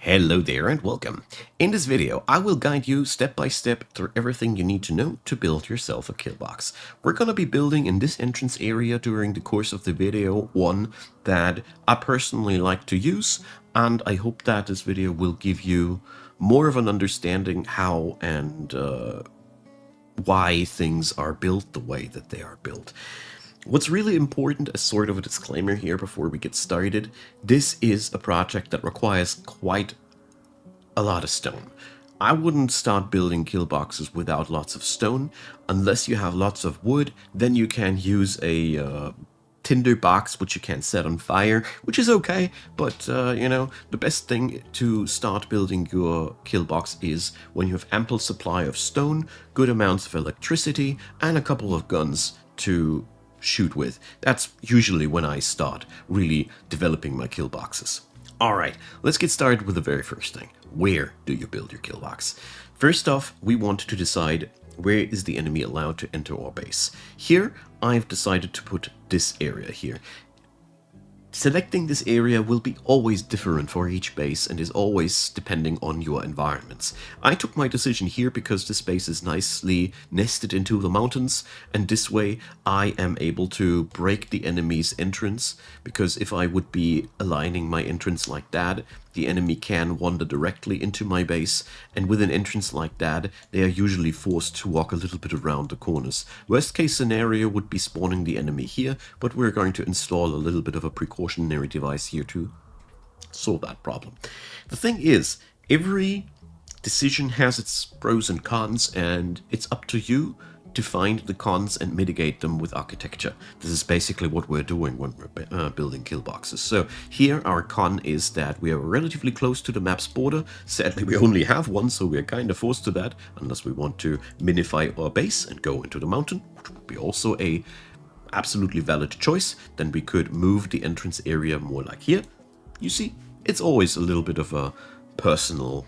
Hello there and welcome. In this video, I will guide you step by step through everything you need to know to build yourself a kill box. We're going to be building in this entrance area during the course of the video one that I personally like to use, and I hope that this video will give you more of an understanding how and why things are built the way that they are built. What's really important as sort of a disclaimer here before we get started, this is a project that requires quite a lot of stone. I wouldn't start building kill boxes without lots of stone. Unless you have lots of wood, then you can use a tinder box which you can set on fire, which is okay, but you know, the best thing to start building your kill box is when you have ample supply of stone, good amounts of electricity, and a couple of guns to shoot with. That's usually when I start really developing my kill boxes. Alright, let's get started with the very first thing. Where do you build your kill box? First off, we want to decide where is the enemy allowed to enter our base. Here, I've decided to put this area here. Selecting this area will be always different for each base and is always depending on your environments. I took my decision here because this base is nicely nested into the mountains, and this way I am able to break the enemy's entrance, because if I would be aligning my entrance like that, the enemy can wander directly into my base, and with an entrance like that, they are usually forced to walk a little bit around the corners. Worst case scenario would be spawning the enemy here, but we're going to install a little bit of a precautionary device here to solve that problem. The thing is, every decision has its pros and cons, and it's up to you to find the cons and mitigate them with architecture. This is basically what we're doing when we're building kill boxes. So here our con is that we are relatively close to the map's border. Sadly, we only have one, so we're kind of forced to that, unless we want to minify our base and go into the mountain, which would be also a absolutely valid choice. Then we could move the entrance area more like here. You see, it's always a little bit of a personal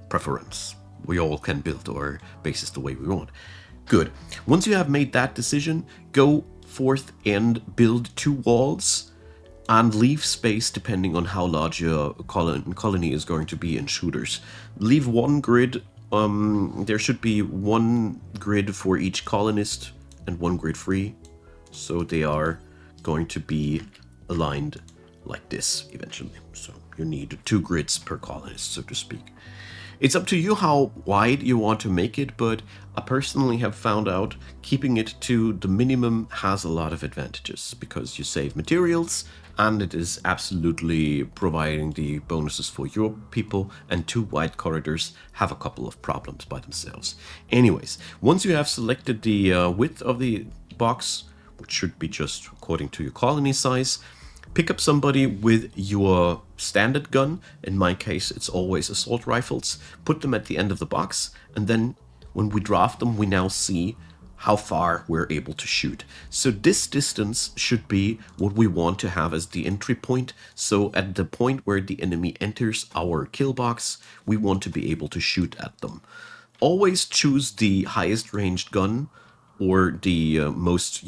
preference. We all can build our bases the way we want. Good. Once you have made that decision, go forth and build 2 walls and leave space depending on how large your colony is going to be in shooters. Leave 1 grid. There should be 1 grid for each colonist and 1 grid free. So they are going to be aligned like this eventually. So you need 2 grids per colonist, so to speak. It's up to you how wide you want to make it, but I personally have found out keeping it to the minimum has a lot of advantages, because you save materials and it is absolutely providing the bonuses for your people, and 2 wide corridors have a couple of problems by themselves. Anyways, once you have selected the width of the box, which should be just according to your colony size, pick up somebody with your standard gun. In my case, it's always assault rifles. Put them at the end of the box, and then when we draft them, we now see how far we're able to shoot. So this distance should be what we want to have as the entry point. So at the point where the enemy enters our kill box, we want to be able to shoot at them. Always choose the highest ranged gun, or the most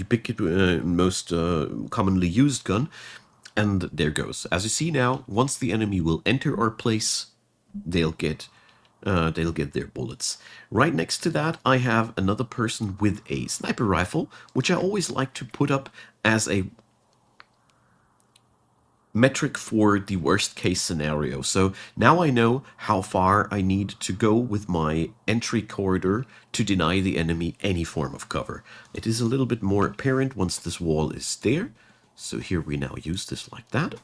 commonly used gun. And there goes. As you see now, once the enemy will enter our place, they'll get their bullets. Right next to that, I have another person with a sniper rifle, which I always like to put up as a metric for the worst case scenario. So now I know how far I need to go with my entry corridor to deny the enemy any form of cover. It is a little bit more apparent once this wall is there. So here we now use this like that.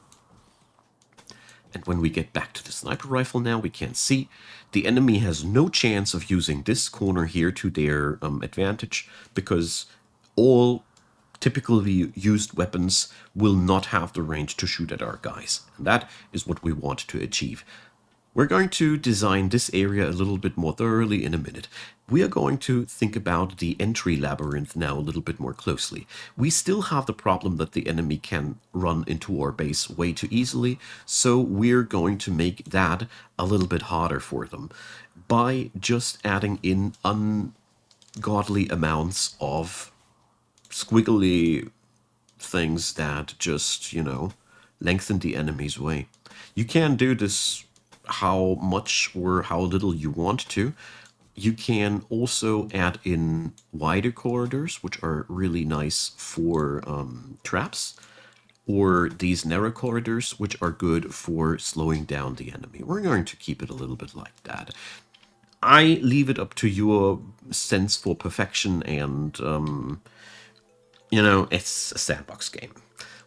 And when we get back to the sniper rifle now, we can see the enemy has no chance of using this corner here to their advantage, because all typically used weapons will not have the range to shoot at our guys. And that is what we want to achieve. We're going to design this area a little bit more thoroughly in a minute. We are going to think about the entry labyrinth now a little bit more closely. We still have the problem that the enemy can run into our base way too easily, so we're going to make that a little bit harder for them by just adding in ungodly amounts of squiggly things that just, you know, lengthen the enemy's way. You can do this how much or how little you want to. You can also add in wider corridors, which are really nice for traps, or these narrow corridors, which are good for slowing down the enemy. We're going to keep it a little bit like that. I leave it up to your sense for perfection, and it's a sandbox game.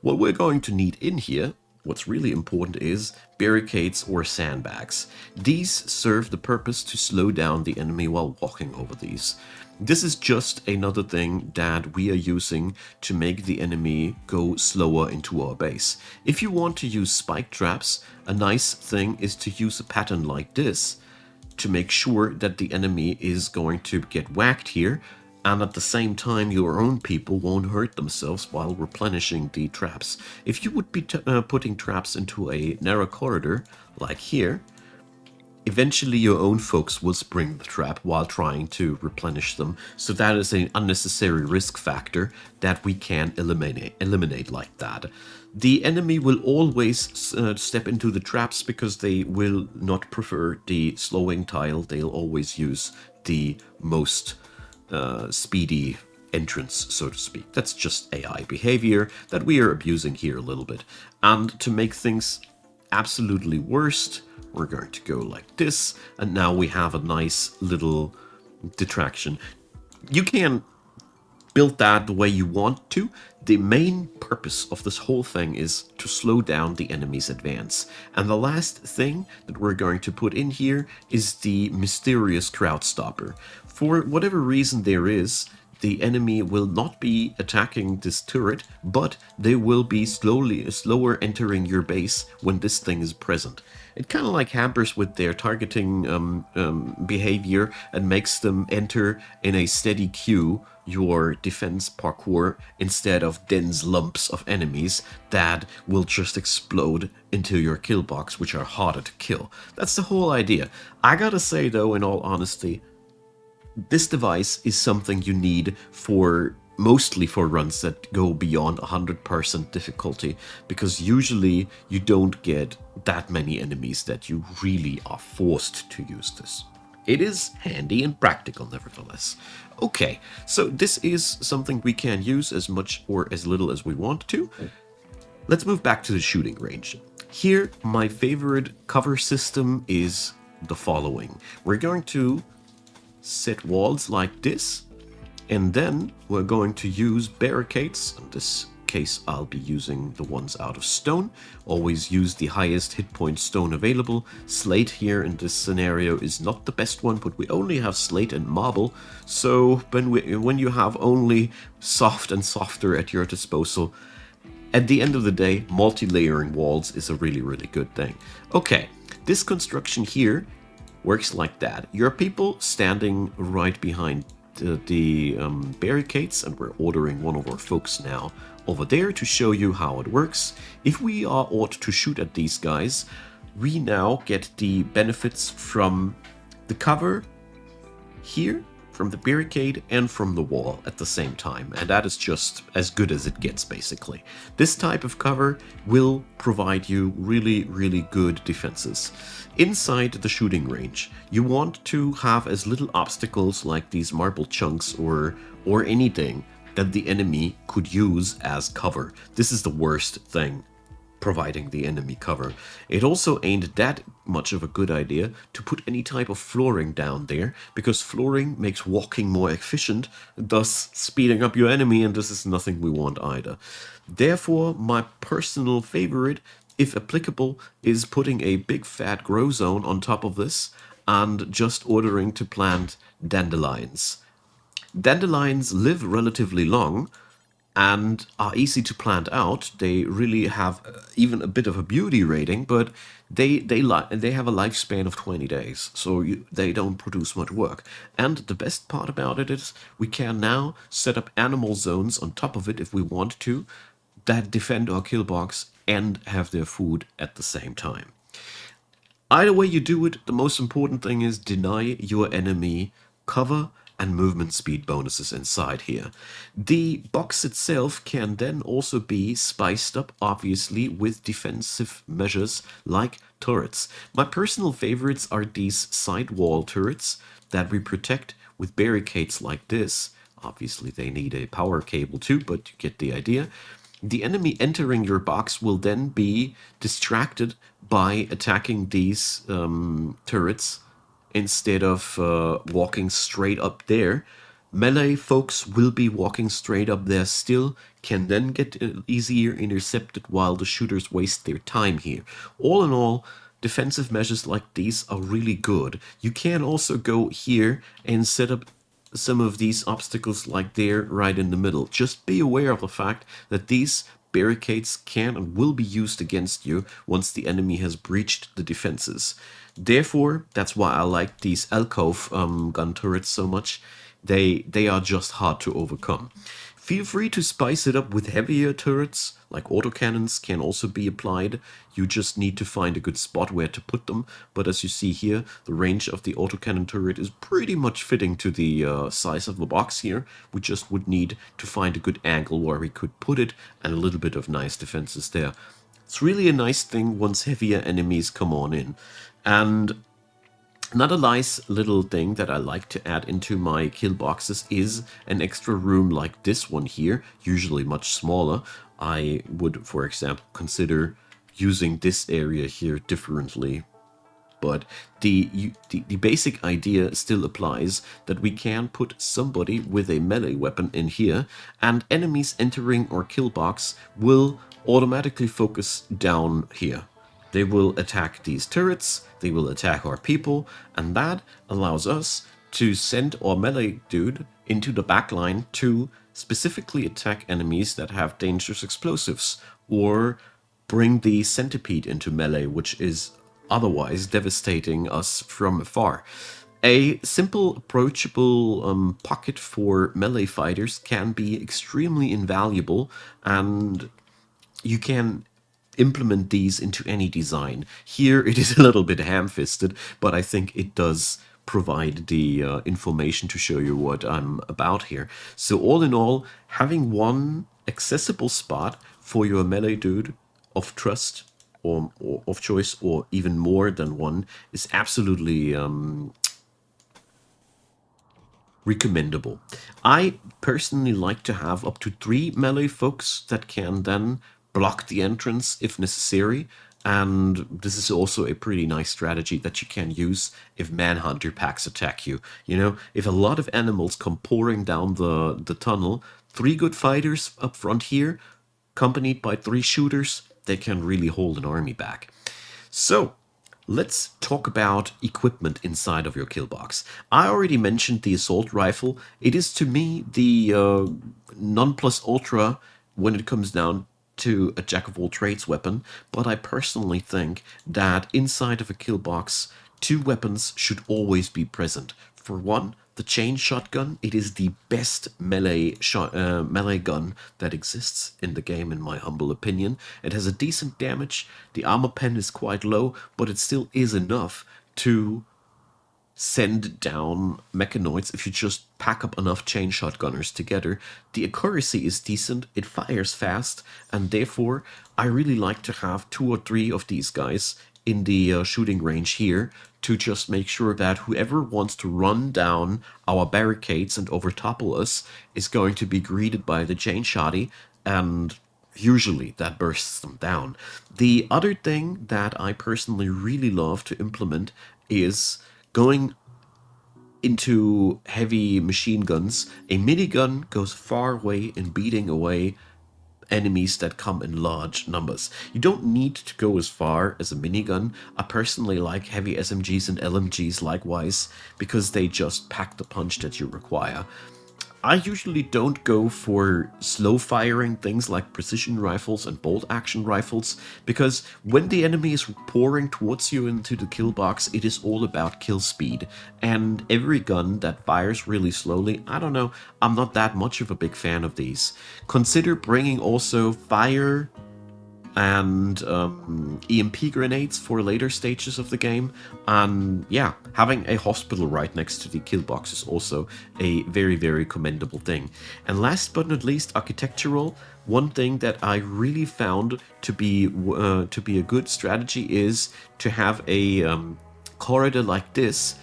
What we're going to need in here, what's really important, is barricades or sandbags. These serve the purpose to slow down the enemy while walking over these. This is just another thing that we are using to make the enemy go slower into our base. If you want to use spike traps, a nice thing is to use a pattern like this to make sure that the enemy is going to get whacked here, and at the same time your own people won't hurt themselves while replenishing the traps. If you would be putting traps into a narrow corridor, like here, eventually your own folks will spring the trap while trying to replenish them, so that is an unnecessary risk factor that we can eliminate like that. The enemy will always step into the traps because they will not prefer the slowing tile. They'll always use the most speedy entrance, so to speak. That's just AI behavior that we are abusing here a little bit. And to make things absolutely worst, we're going to go like this, and now we have a nice little detraction. You can build that the way you want to. The main purpose of this whole thing is to slow down the enemy's advance. And the last thing that we're going to put in here is the mysterious crowd stopper. For whatever reason there is, the enemy will not be attacking this turret, but they will be slower entering your base when this thing is present. It kind of like hampers with their targeting behavior and makes them enter in a steady queue your defense parkour instead of dense lumps of enemies that will just explode into your kill box, which are harder to kill. That's the whole idea. I gotta say though, in all honesty, this device is something you need for mostly for runs that go beyond 100% difficulty, because usually you don't get that many enemies that you really are forced to use this. It is handy and practical nevertheless. Okay, so this is something we can use as much or as little as we want to. Let's move back to the shooting range. Here, my favorite cover system is the following. We're going to set walls like this, and then we're going to use barricades. In this case, I'll be using the ones out of stone. Always use the highest hit point stone available. Slate here in this scenario is not the best one, but we only have slate and marble, so when you have only soft and softer at your disposal, at the end of the day, multi-layering walls is a really, really good thing. Okay, this construction here works like that. Your people standing right behind the barricades, and we're ordering one of our folks now over there to show you how it works. If we are ought to shoot at these guys, we now get the benefits from the cover here, from the barricade, and from the wall at the same time, and that is just as good as it gets, basically. This type of cover will provide you really, really good defenses. Inside the shooting range, you want to have as little obstacles like these marble chunks or anything that the enemy could use as cover. This is the worst thing, providing the enemy cover. It also ain't that much of a good idea to put any type of flooring down there, because flooring makes walking more efficient, thus speeding up your enemy, and this is nothing we want either. Therefore, my personal favorite, if applicable, is putting a big fat grow zone on top of this and just ordering to plant dandelions. Dandelions live relatively long and are easy to plant out. They really have even a bit of a beauty rating, but they have a lifespan of 20 days, so they don't produce much work. And the best part about it is we can now set up animal zones on top of it if we want to, that defend our kill box and have their food at the same time. Either way you do it, the most important thing is deny your enemy cover and movement speed bonuses inside here. The box itself can then also be spiced up, obviously, with defensive measures like turrets. My personal favorites are these side wall turrets that we protect with barricades like this. Obviously, they need a power cable too, but you get the idea. The enemy entering your box will then be distracted by attacking these turrets instead of walking straight up there. Melee folks will be walking straight up there still, can then get easier intercepted while the shooters waste their time here. All in all, defensive measures like these are really good. You can also go here and set up some of these obstacles like there right in the middle. Just be aware of the fact that these barricades can and will be used against you once the enemy has breached the defenses. Therefore, that's why I like these alcove gun turrets so much. They are just hard to overcome. Feel free to spice it up with heavier turrets, like autocannons can also be applied. You just need to find a good spot where to put them. But as you see here, the range of the autocannon turret is pretty much fitting to the size of the box here. We just would need to find a good angle where we could put it and a little bit of nice defenses there. It's really a nice thing once heavier enemies come on in. And another nice little thing that I like to add into my kill boxes is an extra room like this one here, usually much smaller. I would, for example, consider using this area here differently. But the basic idea still applies that we can put somebody with a melee weapon in here, and enemies entering our kill box will automatically focus down here. They will attack these turrets, they will attack our people, and that allows us to send our melee dude into the backline to specifically attack enemies that have dangerous explosives, or bring the centipede into melee, which is otherwise devastating us from afar. A simple, approachable pocket for melee fighters can be extremely invaluable, and you can implement these into any design. Here it is a little bit ham-fisted, but I think it does provide the information to show you what I'm about here. So all in all, having one accessible spot for your melee dude of trust or of choice, or even more than one, is absolutely recommendable. I personally like to have up to 3 melee folks that can then block the entrance if necessary, and this is also a pretty nice strategy that you can use if manhunter packs attack you. You know, if a lot of animals come pouring down the tunnel, 3 good fighters up front here, accompanied by 3 shooters, they can really hold an army back. So, let's talk about equipment inside of your kill box. I already mentioned the assault rifle. It is to me the non plus ultra when it comes down to a jack of all trades weapon, but I personally think that inside of a kill box, 2 weapons should always be present. For one, the chain shotgun. It is the best melee gun that exists in the game, in my humble opinion. It has a decent damage. The armor pen is quite low, but it still is enough to send down mechanoids if you just pack up enough chain shotgunners together. The accuracy is decent, it fires fast, and therefore I really like to have 2 or 3 of these guys in the shooting range here to just make sure that whoever wants to run down our barricades and overtopple us is going to be greeted by the chain shotty, and usually that bursts them down. The other thing that I personally really love to implement is going into heavy machine guns. A minigun goes far way in beating away enemies that come in large numbers. You don't need to go as far as a minigun. I personally like heavy SMGs and LMGs likewise, because they just pack the punch that you require. I usually don't go for slow firing things like precision rifles and bolt action rifles, because when the enemy is pouring towards you into the kill box, it is all about kill speed. And every gun that fires really slowly, I don't know, I'm not that much of a big fan of these. Consider bringing also fire and EMP grenades for later stages of the game. And yeah, having a hospital right next to the kill box is also a very, very commendable thing. And last but not least, architectural. One thing that I really found to be a good strategy is to have a corridor like this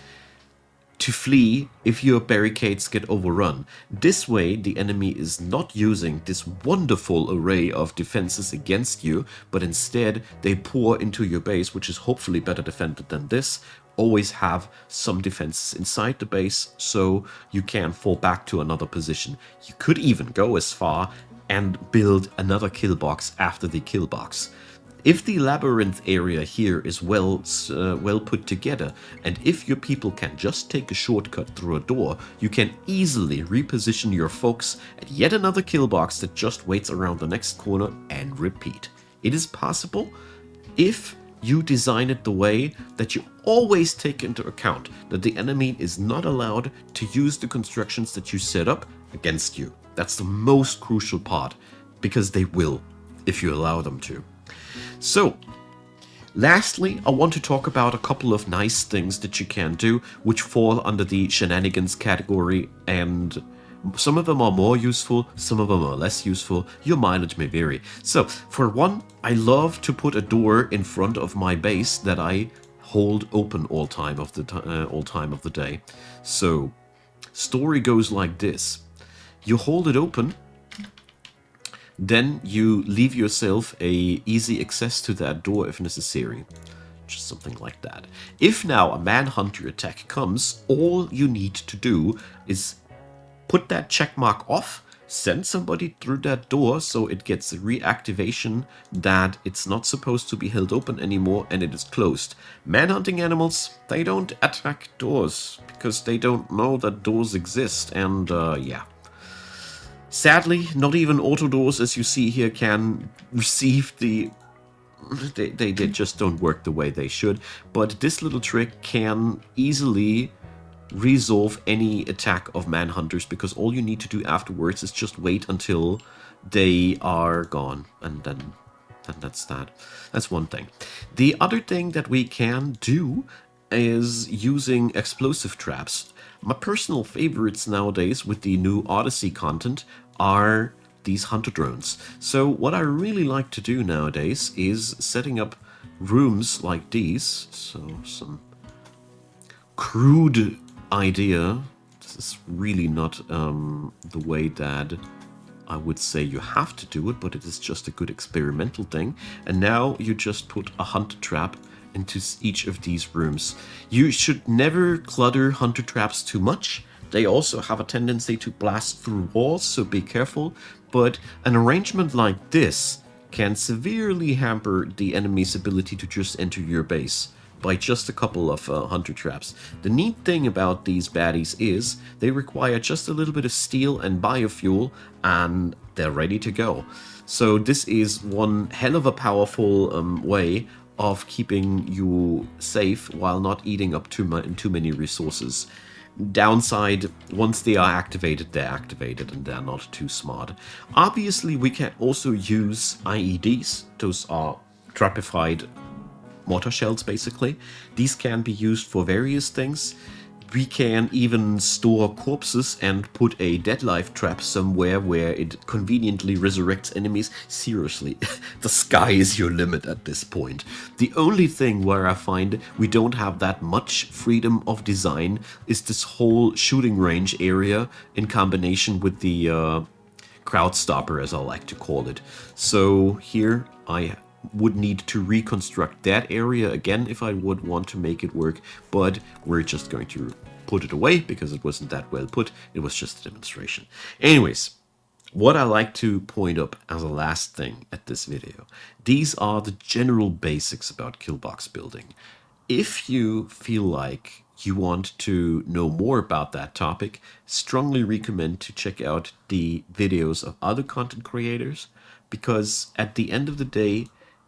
to flee if your barricades get overrun. This way, the enemy is not using this wonderful array of defenses against you, but instead they pour into your base, which is hopefully better defended than this. Always have some defenses inside the base, so you can fall back to another position. You could even go as far and build another kill box after the kill box. If the labyrinth area here is well put together, and if your people can just take a shortcut through a door, you can easily reposition your folks at yet another kill box that just waits around the next corner and repeat. It is possible if you design it the way that you always take into account that the enemy is not allowed to use the constructions that you set up against you. That's the most crucial part, because they will, if you allow them to. So, lastly, I want to talk about a couple of nice things that you can do, which fall under the shenanigans category, and some of them are more useful, some of them are less useful. Your mileage may vary. So, for one, I love to put a door in front of my base that I hold open all time of the day. So, story goes like this: you hold it open. Then you leave yourself a easy access to that door if necessary. Just something like that. If now a manhunter attack comes, all you need to do is put that check mark off, send somebody through that door so it gets a reactivation that it's not supposed to be held open anymore and it is closed. Manhunting animals, they don't attack doors because they don't know that doors exist, and yeah. Sadly, not even auto doors, as you see here, can receive the... They just don't work the way they should. But this little trick can easily resolve any attack of manhunters, because all you need to do afterwards is just wait until they are gone. And then that's that. That's one thing. The other thing that we can do is using explosive traps. My personal favorites nowadays with the new Odyssey content are these hunter drones. So what I really like to do nowadays is setting up rooms like these. So some crude idea. This is really not the way that I would say you have to do it, but it is just a good experimental thing. And now you just put a hunter trap into each of these rooms. You should never clutter hunter traps too much. They also have a tendency to blast through walls, so be careful. But an arrangement like this can severely hamper the enemy's ability to just enter your base by just a couple of hunter traps. The neat thing about these baddies is they require just a little bit of steel and biofuel, and they're ready to go. So this is one hell of a powerful way of keeping you safe while not eating up too many resources. Downside, once they are activated, they're activated and they're not too smart. Obviously, we can also use IEDs. Those are trapified mortar shells, basically. These can be used for various things. We can even store corpses and put a deadlife trap somewhere where it conveniently resurrects enemies. Seriously, the sky is your limit at this point. The only thing where I find we don't have that much freedom of design is this whole shooting range area in combination with the crowd stopper, as I like to call it. So here I would need to reconstruct that area again if I would want to make it work, but we're just going to put it away because it wasn't that well put. It was just a demonstration. Anyways, what I like to point up as a last thing at this video, these are the general basics about KILLBOX building. If you feel like you want to know more about that topic, strongly recommend to check out the videos of other content creators, because at the end of the day,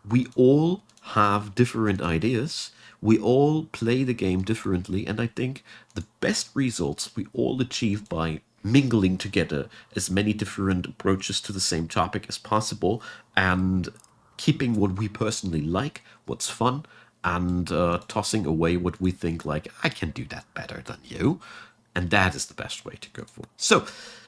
we all have different ideas. We all play the game differently, and I think the best results we all achieve by mingling together as many different approaches to the same topic as possible and keeping what we personally like, what's fun, and tossing away what we think like, I can do that better than you. And that is the best way to go for. So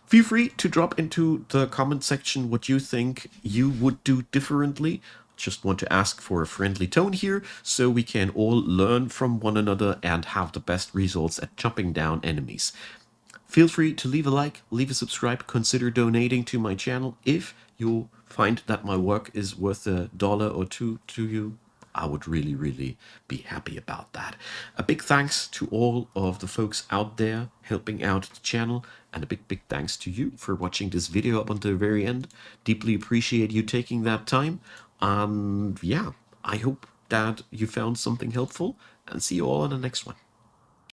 feel free to drop into the comment section what you think you would do differently. Just want to ask for a friendly tone here so we can all learn from one another and have the best results at chopping down enemies. Feel free to leave a like, leave a subscribe, consider donating to my channel if you find that my work is worth $1 or $2 to you. I would really, really be happy about that. A big thanks to all of the folks out there helping out the channel, and a big, big thanks to you for watching this video up until the very end. Deeply appreciate you taking that time. And yeah, I hope that you found something helpful, and see you all in the next one.